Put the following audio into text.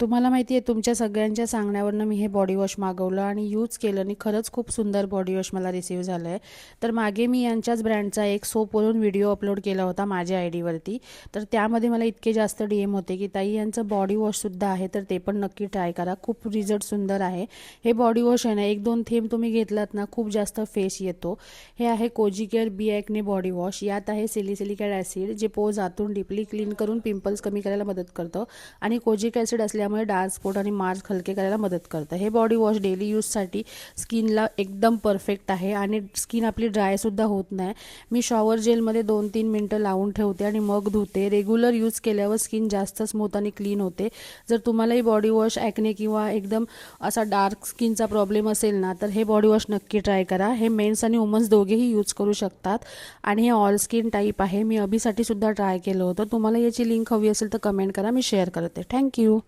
तुम्हाला माहिती आहे तुमच्या सगळ्यांच्या सांगण्यावरनं मी हे बॉडी वॉश मागवलं आणि यूज केलं आणि खरंच खूप सुंदर बॉडी वॉश मला रिसीव्ह झालं आहे. तर मागे मी यांच्याच ब्रँडचा एक सोपवरून व्हिडिओ अपलोड केला होता माझ्या आय डीवरती. तर त्यामध्ये मला इतके जास्त DM होते की ताई यांचं बॉडी वॉशसुद्धा आहे, तर ते पण नक्की ट्राय करा. खूप रिझल्ट सुंदर आहे. हे बॉडी वॉश आहे ना, 1-2 थेंब तुम्ही घेतलात ना खूप जास्त फेस येतो. हे आहे कोजी केअर बी ॲक्ने बॉडी वॉश. यात आहे सिलिसिलिक ॲसिड जे पोज आतून डीपली क्लीन करून पिंपल्स कमी करायला मदत करतं आणि कोजिक ॲसिड असल्यामुळे डार्क स्पॉट आणि मार्क्स हलके करायला मदत करतं. हे बॉडी वॉश डेली यूजसाठी स्किनला एकदम परफेक्ट आहे आणि स्किन आपली ड्रायसुद्धा होत नाही. मी शॉवर जेलमध्ये 2-3 मिनटं लावून ठेवते आणि मग धुते. रेग्युलर यूज केल्यावर स्किन जास्त स्मूथ आणि क्लीन होते. जर तुम्हालाही बॉडी वॉश ॲक्ने किंवा एकदम असा डार्क स्किनचा प्रॉब्लेम असेल ना, तर हे बॉडी वॉश नक्की ट्राय करा. हे मेन्स आणि वुमन्स दोघेही यूज करू शकतात आणि हे ऑल स्किन टाईप आहे. मी अभिसाठी सुद्धा ट्राय केलं होतं. तुम्हाला याची लिंक हवी असेल तर कमेंट करा, मी शेअर करते. थँक्यू.